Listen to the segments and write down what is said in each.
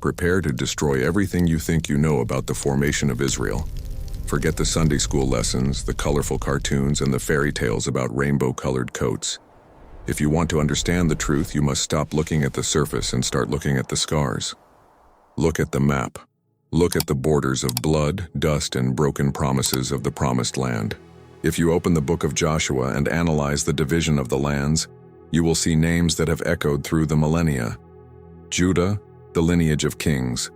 Prepare to destroy everything you think you know about the formation of Israel. Forget the Sunday school lessons, the colorful cartoons, and the fairy tales about rainbow-colored coats. If you want to understand the truth, you must stop looking at the surface and start looking at the scars. Look at the map. Look at the borders of blood, dust, and broken promises of the Promised Land. If you open the book of Joshua and analyze the division of the lands, you will see names that have echoed through the millennia. Judah, the lineage of kings.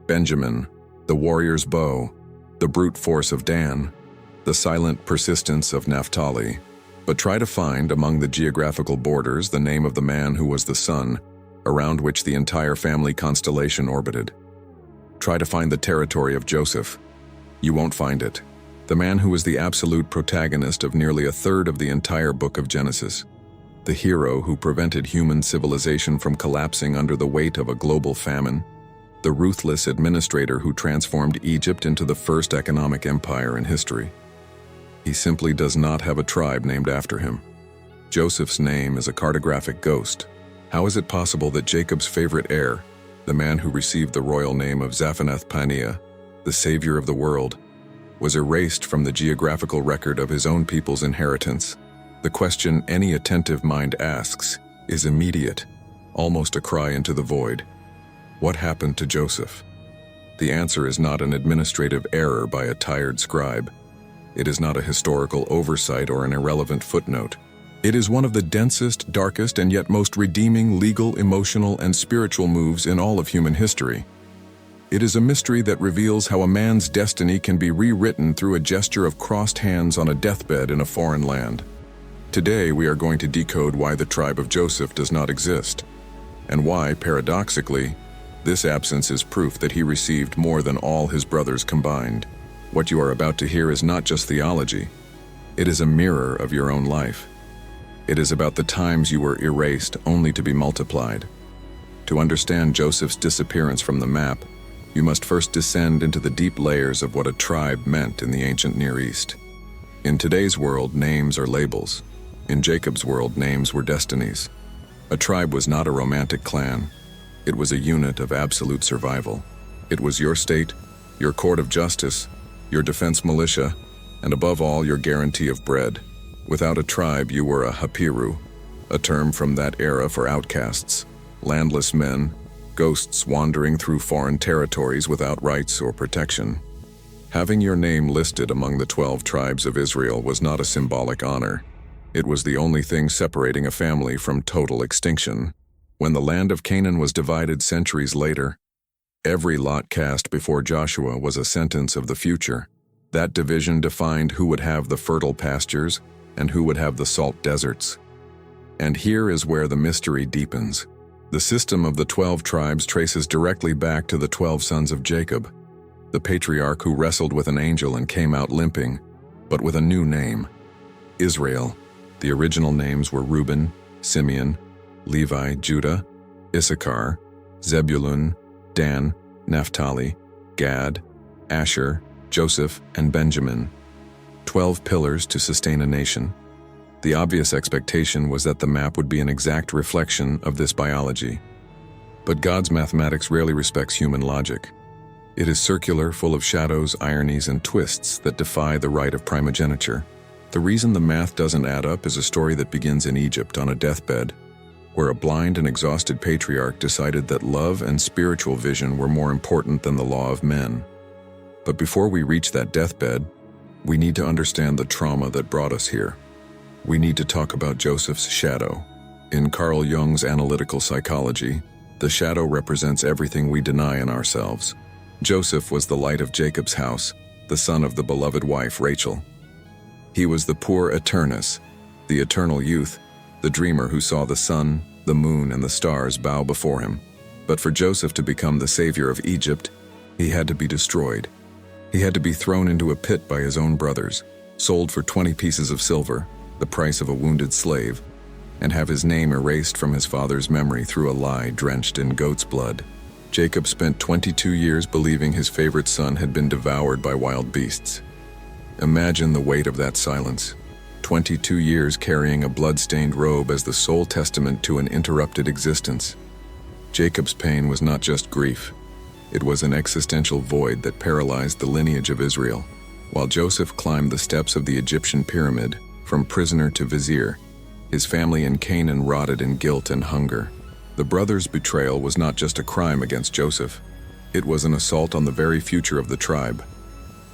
Benjamin, the warrior's bow. The brute force of Dan. The silent persistence of Naphtali. But try to find among the geographical borders the name of the man who was the sun, around which the entire family constellation orbited. Try to find the territory of Joseph. You won't find it. The man who was the absolute protagonist of nearly a third of the entire book of Genesis. The hero who prevented human civilization from collapsing under the weight of a global famine. The ruthless administrator who transformed Egypt into the first economic empire in history. He simply does not have a tribe named after him. Joseph's name is a cartographic ghost. How is it possible that Jacob's favorite heir, the man who received the royal name of Zaphenath-Paneah, the savior of the world, was erased from the geographical record of his own people's inheritance? The question any attentive mind asks is immediate, almost a cry into the void. What happened to Joseph? The answer is not an administrative error by a tired scribe. It is not a historical oversight or an irrelevant footnote. It is one of the densest, darkest, and yet most redeeming legal, emotional, and spiritual moves in all of human history. It is a mystery that reveals how a man's destiny can be rewritten through a gesture of crossed hands on a deathbed in a foreign land. Today, we are going to decode why the tribe of Joseph does not exist, and why, paradoxically, this absence is proof that he received more than all his brothers combined. What you are about to hear is not just theology. It is a mirror of your own life. It is about the times you were erased only to be multiplied. To understand Joseph's disappearance from the map, you must first descend into the deep layers of what a tribe meant in the ancient Near East. In today's world, names are labels. In Jacob's world, names were destinies. A tribe was not a romantic clan. It was a unit of absolute survival. It was your state, your court of justice, your defense militia, and above all, your guarantee of bread. Without a tribe, you were a hapiru, a term from that era for outcasts, landless men, ghosts wandering through foreign territories without rights or protection. Having your name listed among the 12 tribes of Israel was not a symbolic honor. It was the only thing separating a family from total extinction. When the land of Canaan was divided centuries later, every lot cast before Joshua was a sentence of the future. That division defined who would have the fertile pastures and who would have the salt deserts. And here is where the mystery deepens. The system of the 12 tribes traces directly back to the 12 sons of Jacob, the patriarch who wrestled with an angel and came out limping, but with a new name, Israel. The original names were Reuben, Simeon, Levi, Judah, Issachar, Zebulun, Dan, Naphtali, Gad, Asher, Joseph, and Benjamin. 12 pillars to sustain a nation. The obvious expectation was that the map would be an exact reflection of this biology. But God's mathematics rarely respects human logic. It is circular, full of shadows, ironies, and twists that defy the right of primogeniture. The reason the math doesn't add up is a story that begins in Egypt on a deathbed, where a blind and exhausted patriarch decided that love and spiritual vision were more important than the law of men. But before we reach that deathbed, we need to understand the trauma that brought us here. We need to talk about Joseph's shadow. In Carl Jung's analytical psychology, the shadow represents everything we deny in ourselves. Joseph was the light of Jacob's house, the son of the beloved wife Rachel. He was the poor Eternus, the eternal youth, the dreamer who saw the sun, the moon, and the stars bow before him. But for Joseph to become the savior of Egypt, he had to be destroyed. He had to be thrown into a pit by his own brothers, sold for 20 pieces of silver, the price of a wounded slave, and have his name erased from his father's memory through a lie drenched in goat's blood. Jacob spent 22 years believing his favorite son had been devoured by wild beasts. Imagine the weight of that silence. 22 years carrying a blood-stained robe as the sole testament to an interrupted existence. Jacob's pain was not just grief. It was an existential void that paralyzed the lineage of Israel. While Joseph climbed the steps of the Egyptian pyramid, from prisoner to vizier, his family in Canaan rotted in guilt and hunger. The brothers' betrayal was not just a crime against Joseph. It was an assault on the very future of the tribe.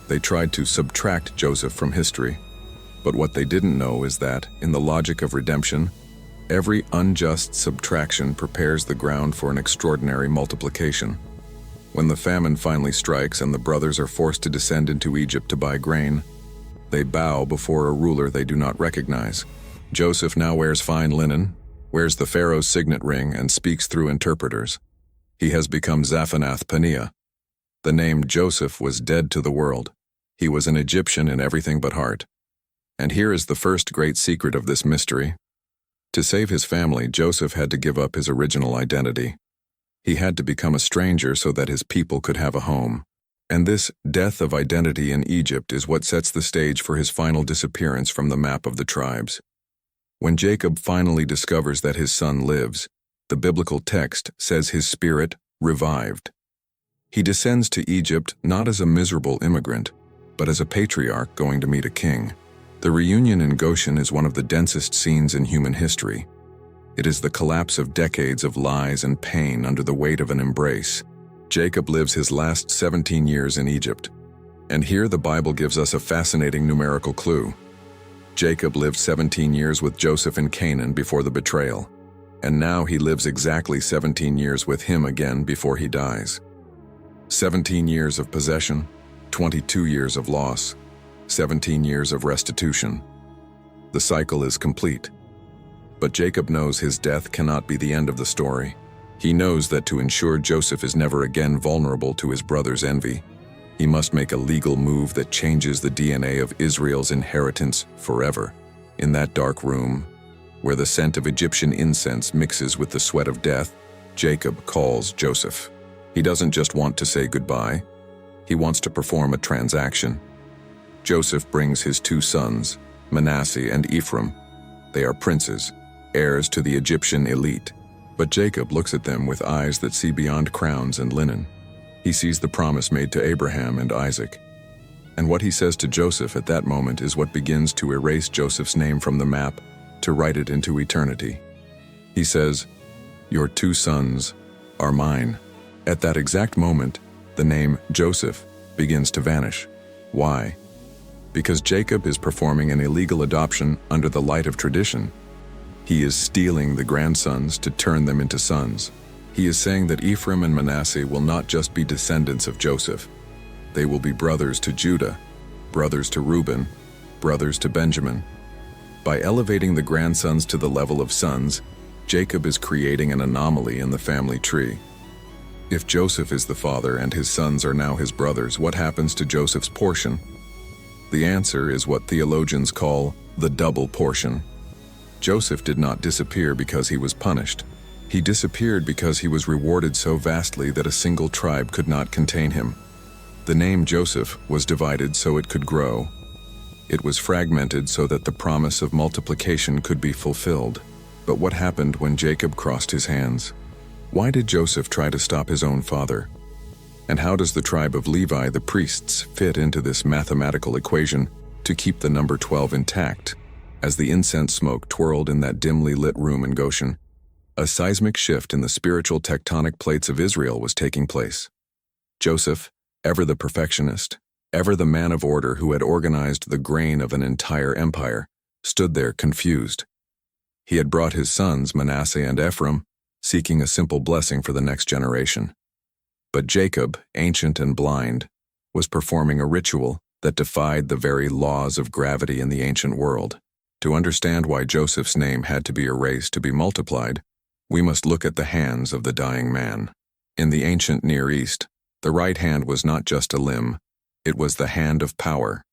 They tried to subtract Joseph from history. But what they didn't know is that, in the logic of redemption, every unjust subtraction prepares the ground for an extraordinary multiplication. When the famine finally strikes and the brothers are forced to descend into Egypt to buy grain, they bow before a ruler they do not recognize. Joseph now wears fine linen, wears the Pharaoh's signet ring, and speaks through interpreters. He has become Zaphanath-Paneah. The name Joseph was dead to the world. He was an Egyptian in everything but heart. And here is the first great secret of this mystery. To save his family, Joseph had to give up his original identity. He had to become a stranger so that his people could have a home. And this death of identity in Egypt is what sets the stage for his final disappearance from the map of the tribes. When Jacob finally discovers that his son lives, the biblical text says his spirit revived. He descends to Egypt not as a miserable immigrant, but as a patriarch going to meet a king. The reunion in Goshen is one of the densest scenes in human history. It is the collapse of decades of lies and pain under the weight of an embrace. Jacob lives his last 17 years in Egypt. And here the Bible gives us a fascinating numerical clue. Jacob lived 17 years with Joseph in Canaan before the betrayal. And now he lives exactly 17 years with him again before he dies. 17 years of possession, 22 years of loss, 17 years of restitution. The cycle is complete. But Jacob knows his death cannot be the end of the story. He knows that to ensure Joseph is never again vulnerable to his brother's envy, he must make a legal move that changes the DNA of Israel's inheritance forever. In that dark room, where the scent of Egyptian incense mixes with the sweat of death, Jacob calls Joseph. He doesn't just want to say goodbye. He wants to perform a transaction. Joseph brings his two sons, Manasseh and Ephraim. They are princes, heirs to the Egyptian elite. But Jacob looks at them with eyes that see beyond crowns and linen. He sees the promise made to Abraham and Isaac. And what he says to Joseph at that moment is what begins to erase Joseph's name from the map, to write it into eternity. He says, "Your two sons are mine." At that exact moment, the name Joseph begins to vanish. Why? Because Jacob is performing an illegal adoption under the light of tradition. He is stealing the grandsons to turn them into sons. He is saying that Ephraim and Manasseh will not just be descendants of Joseph. They will be brothers to Judah, brothers to Reuben, brothers to Benjamin. By elevating the grandsons to the level of sons, Jacob is creating an anomaly in the family tree. If Joseph is the father and his sons are now his brothers, what happens to Joseph's portion? The answer is what theologians call the double portion. Joseph did not disappear because he was punished. He disappeared because he was rewarded so vastly that a single tribe could not contain him. The name Joseph was divided so it could grow. It was fragmented so that the promise of multiplication could be fulfilled. But what happened when Jacob crossed his hands? Why did Joseph try to stop his own father? And how does the tribe of Levi, the priests, fit into this mathematical equation to keep the number 12 intact? As the incense smoke twirled in that dimly lit room in Goshen, a seismic shift in the spiritual tectonic plates of Israel was taking place. Joseph, ever the perfectionist, ever the man of order who had organized the grain of an entire empire, stood there confused. He had brought his sons, Manasseh and Ephraim, seeking a simple blessing for the next generation. But Jacob, ancient and blind, was performing a ritual that defied the very laws of gravity in the ancient world. To understand why Joseph's name had to be erased to be multiplied, we must look at the hands of the dying man. In the ancient Near East, the right hand was not just a limb, it was the hand of power.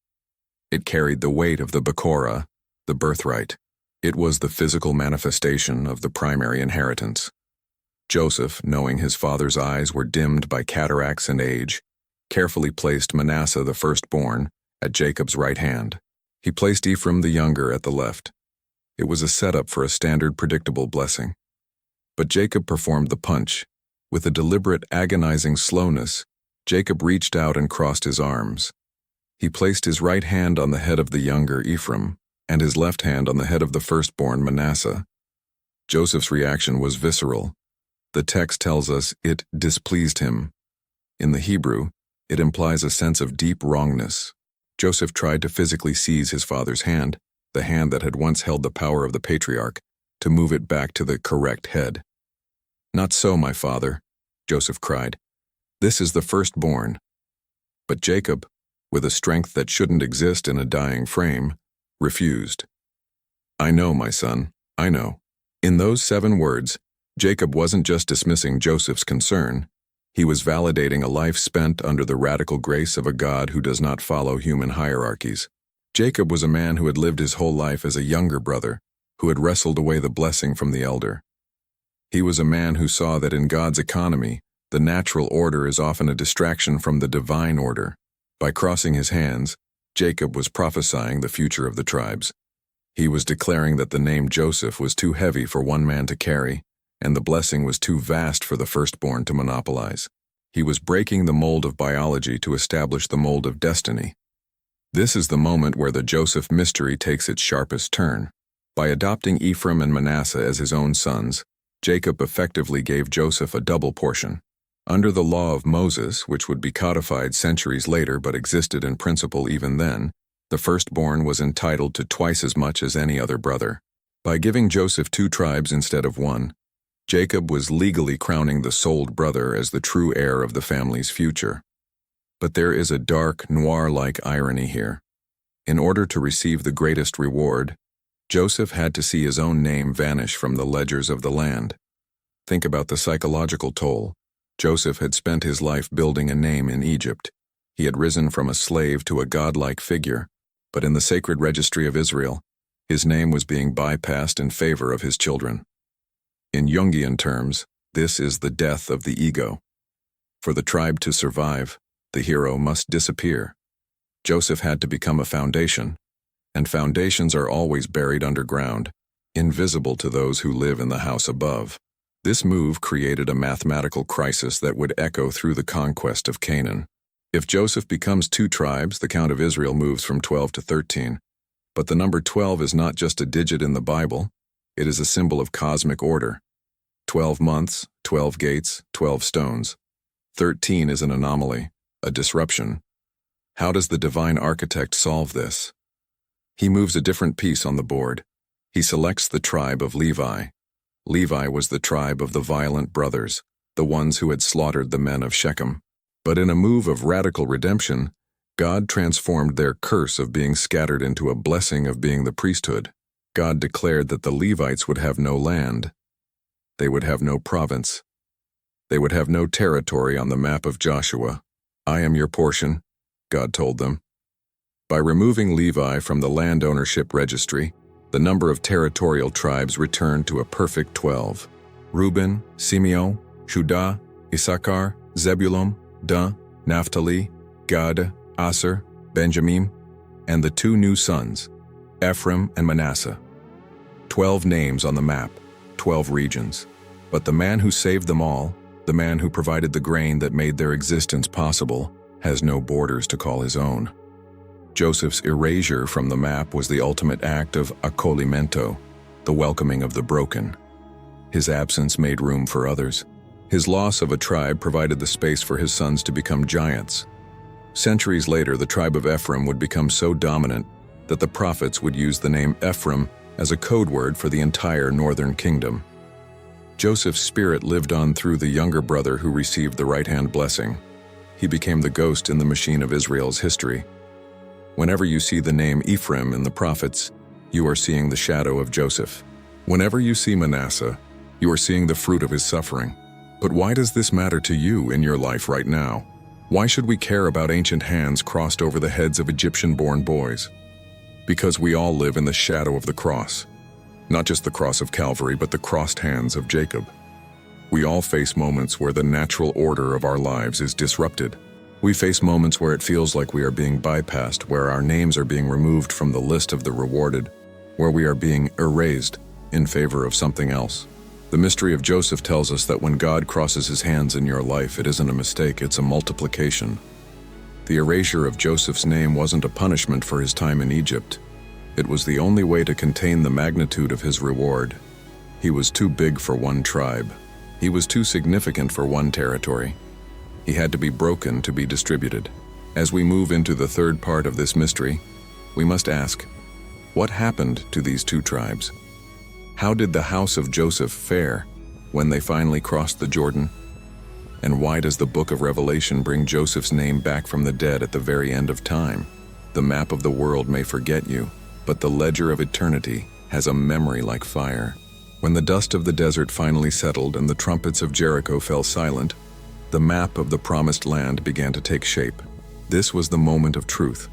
It carried the weight of the Bekorah, the birthright. It was the physical manifestation of the primary inheritance. Joseph, knowing his father's eyes were dimmed by cataracts and age, carefully placed Manasseh the firstborn at Jacob's right hand. He placed Ephraim the younger at the left. It was a setup for a standard predictable blessing. But Jacob performed the punch. With a deliberate, agonizing slowness, Jacob reached out and crossed his arms. He placed his right hand on the head of the younger Ephraim, and his left hand on the head of the firstborn Manasseh. Joseph's reaction was visceral. The text tells us it displeased him. In the Hebrew, it implies a sense of deep wrongness. Joseph tried to physically seize his father's hand, the hand that had once held the power of the patriarch, to move it back to the correct head. "Not so, my father," Joseph cried. "This is the firstborn." But Jacob, with a strength that shouldn't exist in a dying frame, refused. "I know, my son, I know." In those 7 words, Jacob wasn't just dismissing Joseph's concern, he was validating a life spent under the radical grace of a God who does not follow human hierarchies. Jacob was a man who had lived his whole life as a younger brother, who had wrestled away the blessing from the elder. He was a man who saw that in God's economy, the natural order is often a distraction from the divine order. By crossing his hands, Jacob was prophesying the future of the tribes. He was declaring that the name Joseph was too heavy for one man to carry, and the blessing was too vast for the firstborn to monopolize. He was breaking the mold of biology to establish the mold of destiny. This is the moment where the Joseph mystery takes its sharpest turn. By adopting Ephraim and Manasseh as his own sons, Jacob effectively gave Joseph a double portion. Under the law of Moses, which would be codified centuries later but existed in principle even then, the firstborn was entitled to twice as much as any other brother. By giving Joseph 2 tribes instead of 1, Jacob was legally crowning the souled brother as the true heir of the family's future. But there is a dark, noir-like irony here. In order to receive the greatest reward, Joseph had to see his own name vanish from the ledgers of the land. Think about the psychological toll. Joseph had spent his life building a name in Egypt. He had risen from a slave to a godlike figure, but in the sacred registry of Israel, his name was being bypassed in favor of his children. In Jungian terms, this is the death of the ego. For the tribe to survive, the hero must disappear. Joseph had to become a foundation, and foundations are always buried underground, invisible to those who live in the house above. This move created a mathematical crisis that would echo through the conquest of Canaan. If Joseph becomes 2 tribes, the count of Israel moves from 12 to 13. But the number 12 is not just a digit in the Bible, it is a symbol of cosmic order. 12 months, 12 gates, 12 stones. 13 is an anomaly, a disruption. How does the divine architect solve this? He moves a different piece on the board. He selects the tribe of Levi. Levi was the tribe of the violent brothers, the ones who had slaughtered the men of Shechem. But in a move of radical redemption, God transformed their curse of being scattered into a blessing of being the priesthood. God declared that the Levites would have no land. They would have no province. They would have no territory on the map of Joshua. "I am your portion," God told them. By removing Levi from the land ownership registry, the number of territorial tribes returned to a perfect 12. Reuben, Simeon, Judah, Issachar, Zebulun, Dan, Naphtali, Gad, Aser, Benjamin, and the 2 new sons, Ephraim and Manasseh. 12 names on the map, 12 regions. But the man who saved them all, the man who provided the grain that made their existence possible, has no borders to call his own. Joseph's erasure from the map was the ultimate act of accolimento, the welcoming of the broken. His absence made room for others. His loss of a tribe provided the space for his sons to become giants. Centuries later, the tribe of Ephraim would become so dominant that the prophets would use the name Ephraim as a code word for the entire northern kingdom. Joseph's spirit lived on through the younger brother who received the right-hand blessing. He became the ghost in the machine of Israel's history. Whenever you see the name Ephraim in the prophets, you are seeing the shadow of Joseph. Whenever you see Manasseh, you are seeing the fruit of his suffering. But why does this matter to you in your life right now? Why should we care about ancient hands crossed over the heads of Egyptian-born boys? Because we all live in the shadow of the cross. Not just the cross of Calvary, but the crossed hands of Jacob. We all face moments where the natural order of our lives is disrupted. We face moments where it feels like we are being bypassed, where our names are being removed from the list of the rewarded, where we are being erased in favor of something else. The mystery of Joseph tells us that when God crosses his hands in your life, it isn't a mistake, it's a multiplication. The erasure of Joseph's name wasn't a punishment for his time in Egypt. It was the only way to contain the magnitude of his reward. He was too big for one tribe. He was too significant for one territory. He had to be broken to be distributed. As we move into the third part of this mystery, we must ask, what happened to these two tribes? How did the house of Joseph fare when they finally crossed the Jordan? And why does the book of Revelation bring Joseph's name back from the dead at the very end of time? The map of the world may forget you, but the ledger of eternity has a memory like fire. When the dust of the desert finally settled and the trumpets of Jericho fell silent, the map of the promised land began to take shape. This was the moment of truth.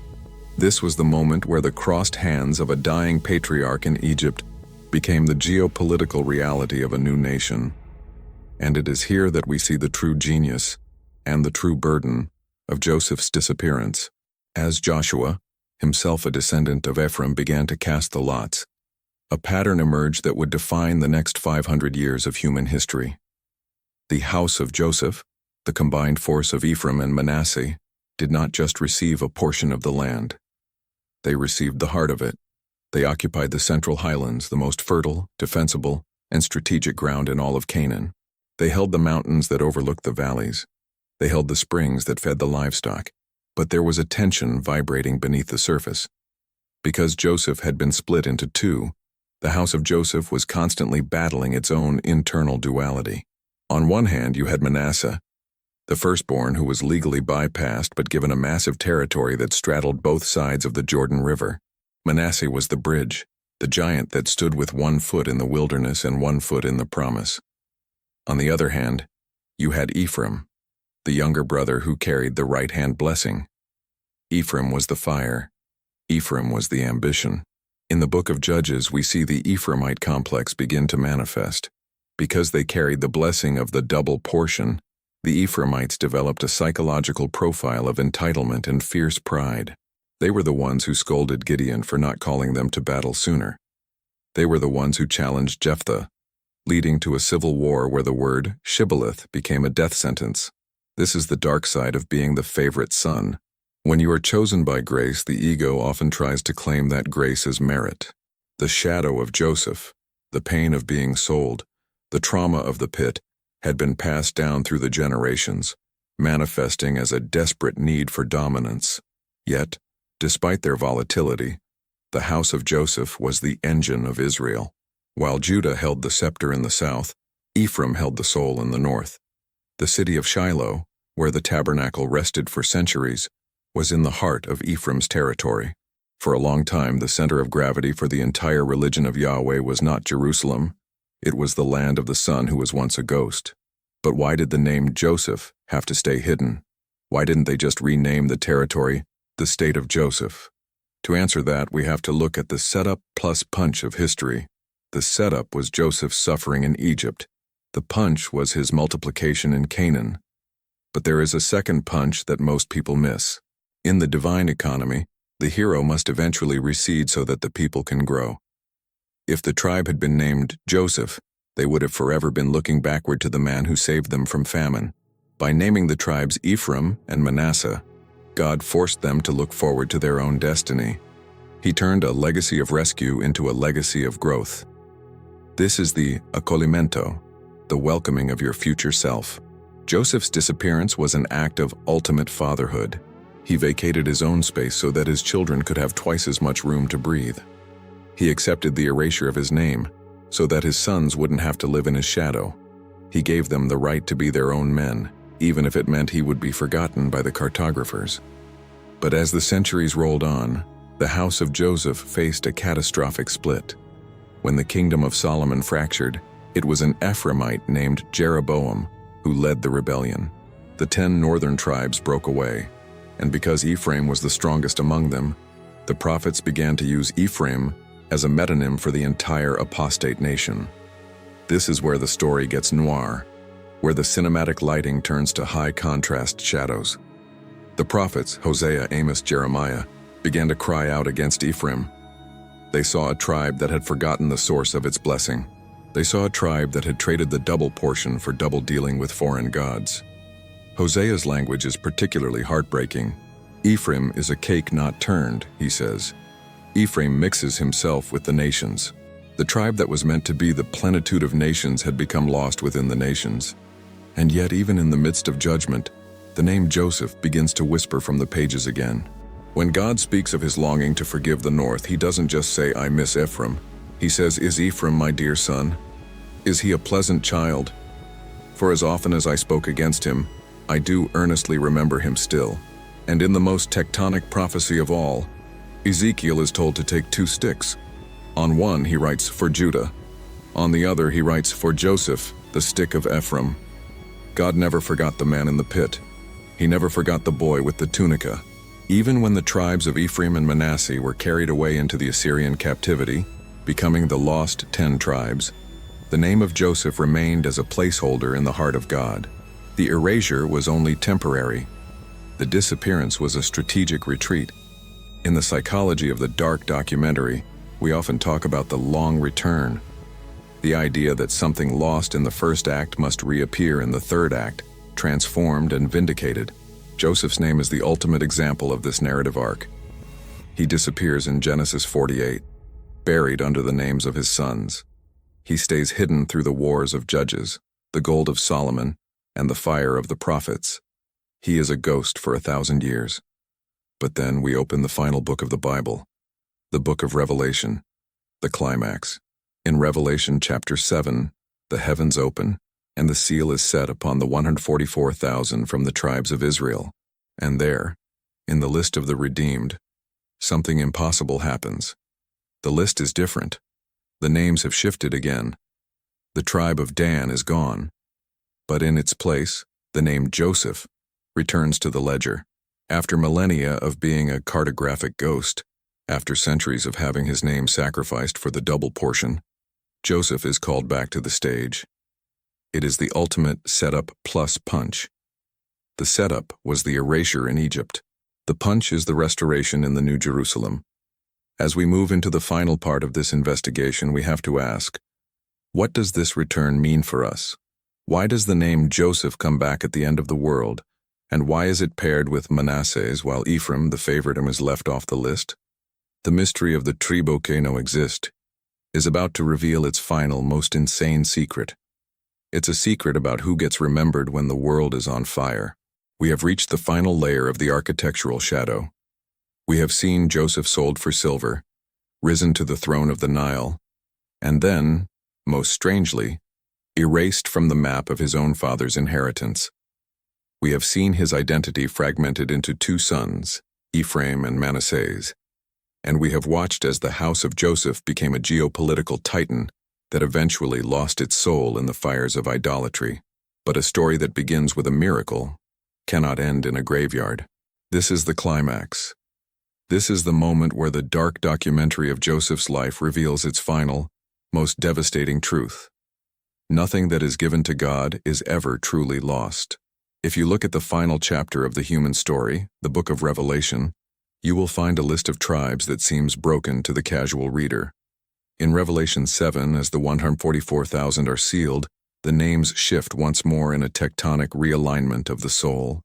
This was the moment where the crossed hands of a dying patriarch in Egypt became the geopolitical reality of a new nation. And it is here that we see the true genius and the true burden of Joseph's disappearance. As Joshua, himself a descendant of Ephraim, began to cast the lots, a pattern emerged that would define the next 500 years of human history. The house of Joseph, the combined force of Ephraim and Manasseh, did not just receive a portion of the land. They received the heart of it. They occupied the central highlands, the most fertile, defensible, and strategic ground in all of Canaan. They held the mountains that overlooked the valleys. They held the springs that fed the livestock. But there was a tension vibrating beneath the surface. Because Joseph had been split into two, the house of Joseph was constantly battling its own internal duality. On one hand, you had Manasseh, the firstborn who was legally bypassed but given a massive territory that straddled both sides of the Jordan River. Manasseh was the bridge, the giant that stood with 1 foot in the wilderness and 1 foot in the promise. On the other hand, you had Ephraim, the younger brother who carried the right-hand blessing. Ephraim was the fire. Ephraim was the ambition. In the book of Judges, we see the Ephraimite complex begin to manifest. Because they carried the blessing of the double portion, the Ephraimites developed a psychological profile of entitlement and fierce pride. They were the ones who scolded Gideon for not calling them to battle sooner. They were the ones who challenged Jephthah, leading to a civil war where the word shibboleth became a death sentence. This is the dark side of being the favorite son. When you are chosen by grace, the ego often tries to claim that grace as merit. The shadow of Joseph, the pain of being sold, the trauma of the pit, had been passed down through the generations, manifesting as a desperate need for dominance. Yet, despite their volatility, the house of Joseph was the engine of Israel. While Judah held the scepter in the south, Ephraim held the soul in the north. The city of Shiloh, where the tabernacle rested for centuries, was in the heart of Ephraim's territory. For a long time, the center of gravity for the entire religion of Yahweh was not Jerusalem. It was the land of the son who was once a ghost. But why did the name Joseph have to stay hidden? Why didn't they just rename the territory the state of Joseph? To answer that, we have to look at the setup plus punch of history. The setup was Joseph's suffering in Egypt. The punch was his multiplication in Canaan. But there is a second punch that most people miss. In the divine economy, the hero must eventually recede so that the people can grow. If the tribe had been named Joseph, they would have forever been looking backward to the man who saved them from famine. By naming the tribes Ephraim and Manasseh, God forced them to look forward to their own destiny. He turned a legacy of rescue into a legacy of growth. This is the acollimento, the welcoming of your future self. Joseph's disappearance was an act of ultimate fatherhood. He vacated his own space so that his children could have twice as much room to breathe. He accepted the erasure of his name so that his sons wouldn't have to live in his shadow. He gave them the right to be their own men, even if it meant he would be forgotten by the cartographers. But as the centuries rolled on, the house of Joseph faced a catastrophic split. When the kingdom of Solomon fractured, it was an Ephraimite named Jeroboam who led the rebellion. The 10 northern tribes broke away, and because Ephraim was the strongest among them, the prophets began to use Ephraim as a metonym for the entire apostate nation. This is where the story gets noir, where the cinematic lighting turns to high-contrast shadows. The prophets, Hosea, Amos, Jeremiah, began to cry out against Ephraim. They saw a tribe that had forgotten the source of its blessing. They saw a tribe that had traded the double portion for double dealing with foreign gods. Hosea's language is particularly heartbreaking. Ephraim is a cake not turned, he says. Ephraim mixes himself with the nations. The tribe that was meant to be the plenitude of nations had become lost within the nations. And yet, even in the midst of judgment, the name Joseph begins to whisper from the pages again. When God speaks of his longing to forgive the north, he doesn't just say, "I miss Ephraim." He says, "Is Ephraim my dear son? Is he a pleasant child? For as often as I spoke against him, I do earnestly remember him still." And in the most tectonic prophecy of all, Ezekiel is told to take 2 sticks. On one he writes, "For Judah." On the other he writes, "For Joseph, the stick of Ephraim." God never forgot the man in the pit. He never forgot the boy with the tunica. Even when the tribes of Ephraim and Manasseh were carried away into the Assyrian captivity, becoming the lost 10 tribes, the name of Joseph remained as a placeholder in the heart of God. The erasure was only temporary. The disappearance was a strategic retreat. In the psychology of the dark documentary, we often talk about the long return. The idea that something lost in the first act must reappear in the third act, transformed and vindicated. Joseph's name is the ultimate example of this narrative arc. He disappears in Genesis 48, buried under the names of his sons. He stays hidden through the wars of Judges, the gold of Solomon, and the fire of the prophets. He is a ghost for 1,000 years. But then we open the final book of the Bible, the book of Revelation, the climax. In Revelation chapter 7, the heavens open, and the seal is set upon the 144,000 from the tribes of Israel. And there, in the list of the redeemed, something impossible happens. The list is different. The names have shifted again. The tribe of Dan is gone. But in its place, the name Joseph returns to the ledger. After millennia of being a cartographic ghost, after centuries of having his name sacrificed for the double portion, Joseph is called back to the stage. It is the ultimate setup plus punch. The setup was the erasure in Egypt. The punch is the restoration in the New Jerusalem. As we move into the final part of this investigation, we have to ask, what does this return mean for us? Why does the name Joseph come back at the end of the world? And why is it paired with Manasseh while Ephraim, the favoritum, is left off the list? The mystery of the tribo que no exist is about to reveal its final, most insane secret. It's a secret about who gets remembered when the world is on fire. We have reached the final layer of the architectural shadow. We have seen Joseph sold for silver, risen to the throne of the Nile, and then, most strangely, erased from the map of his own father's inheritance. We have seen his identity fragmented into 2 sons, Ephraim and Manasseh, and we have watched as the house of Joseph became a geopolitical titan that eventually lost its soul in the fires of idolatry. But a story that begins with a miracle cannot end in a graveyard. This is the climax. This is the moment where the dark documentary of Joseph's life reveals its final, most devastating truth. Nothing that is given to God is ever truly lost. If you look at the final chapter of the human story, the book of Revelation, you will find a list of tribes that seems broken to the casual reader. In Revelation 7, as the 144,000 are sealed, the names shift once more in a tectonic realignment of the soul.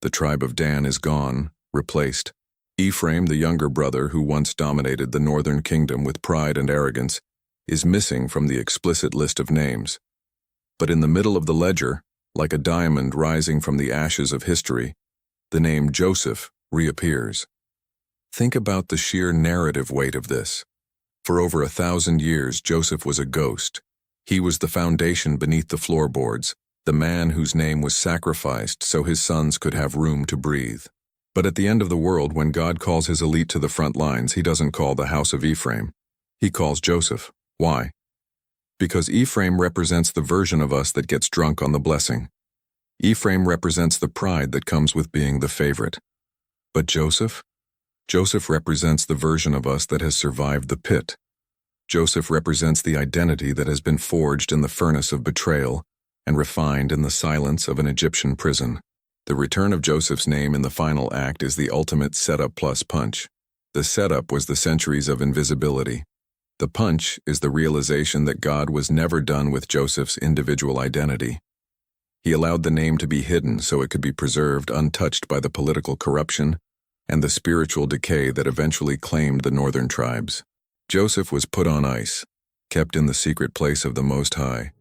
The tribe of Dan is gone, replaced. Ephraim, the younger brother who once dominated the northern kingdom with pride and arrogance, is missing from the explicit list of names. But in the middle of the ledger, like a diamond rising from the ashes of history, the name Joseph reappears. Think about the sheer narrative weight of this. For over 1,000 years, Joseph was a ghost. He was the foundation beneath the floorboards, the man whose name was sacrificed so his sons could have room to breathe. But at the end of the world, when God calls his elite to the front lines, he doesn't call the house of Ephraim. He calls Joseph. Why? Because Ephraim represents the version of us that gets drunk on the blessing. Ephraim represents the pride that comes with being the favorite. But Joseph? Joseph represents the version of us that has survived the pit. Joseph represents the identity that has been forged in the furnace of betrayal and refined in the silence of an Egyptian prison. The return of Joseph's name in the final act is the ultimate setup plus punch. The setup was the centuries of invisibility. The punch is the realization that God was never done with Joseph's individual identity. He allowed the name to be hidden so it could be preserved untouched by the political corruption and the spiritual decay that eventually claimed the northern tribes. Joseph was put on ice, kept in the secret place of the Most High,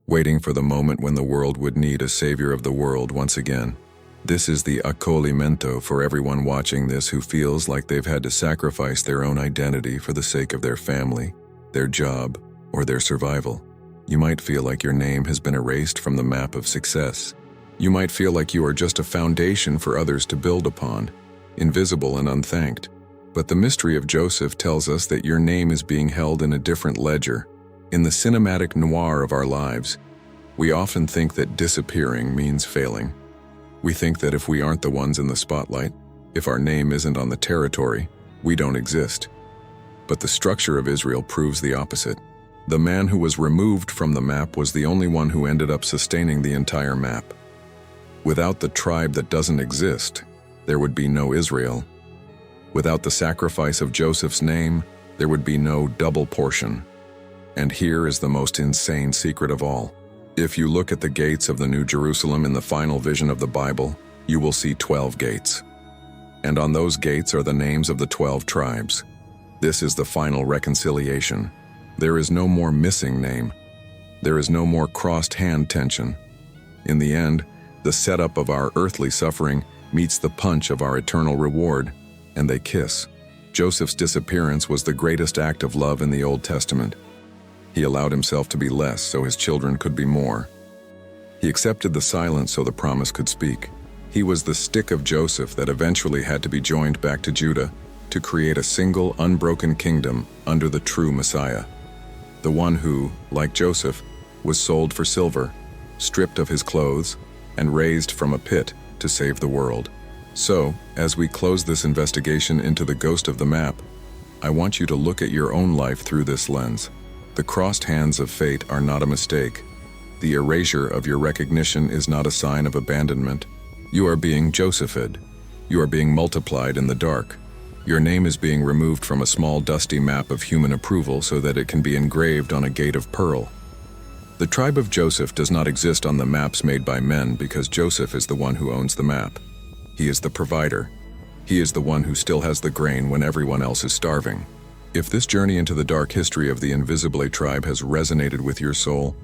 waiting for the moment when the world would need a savior of the world once again. This is the accolimento for everyone watching this who feels like they've had to sacrifice their own identity for the sake of their family, their job, or their survival. You might feel like your name has been erased from the map of success. You might feel like you are just a foundation for others to build upon, invisible and unthanked. But the mystery of Joseph tells us that your name is being held in a different ledger. In the cinematic noir of our lives, we often think that disappearing means failing. We think that if we aren't the ones in the spotlight, if our name isn't on the territory, we don't exist. But the structure of Israel proves the opposite. The man who was removed from the map was the only one who ended up sustaining the entire map. Without the tribe that doesn't exist, there would be no Israel. Without the sacrifice of Joseph's name, there would be no double portion. And here is the most insane secret of all. If you look at the gates of the New Jerusalem in the final vision of the Bible, you will see 12 gates. And on those gates are the names of the 12 tribes. This is the final reconciliation. There is no more missing name. There is no more crossed hand tension. In the end, the setup of our earthly suffering meets the punch of our eternal reward, and they kiss. Joseph's disappearance was the greatest act of love in the Old Testament. He allowed himself to be less so his children could be more. He accepted the silence so the promise could speak. He was the stick of Joseph that eventually had to be joined back to Judah to create a single, unbroken kingdom under the true Messiah. The one who, like Joseph, was sold for silver, stripped of his clothes, and raised from a pit to save the world. So, as we close this investigation into the ghost of the map, I want you to look at your own life through this lens. The crossed hands of fate are not a mistake. The erasure of your recognition is not a sign of abandonment. You are being Josephed. You are being multiplied in the dark. Your name is being removed from a small dusty map of human approval so that it can be engraved on a gate of pearl. The tribe of Joseph does not exist on the maps made by men because Joseph is the one who owns the map. He is the provider. He is the one who still has the grain when everyone else is starving. If this journey into the dark history of the Invisible tribe has resonated with your soul,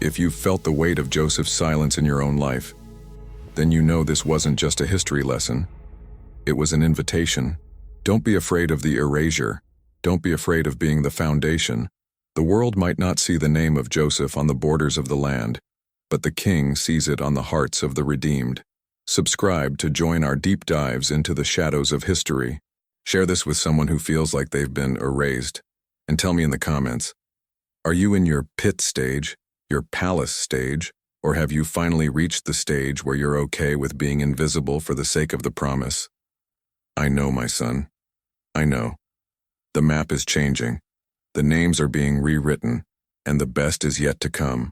if you've felt the weight of Joseph's silence in your own life, then you know this wasn't just a history lesson. It was an invitation. Don't be afraid of the erasure. Don't be afraid of being the foundation. The world might not see the name of Joseph on the borders of the land, but the King sees it on the hearts of the redeemed. Subscribe to join our deep dives into the shadows of history. Share this with someone who feels like they've been erased. And tell me in the comments, are you in your pit stage, your palace stage, or have you finally reached the stage where you're okay with being invisible for the sake of the promise? I know, my son. I know. The map is changing. The names are being rewritten, and the best is yet to come.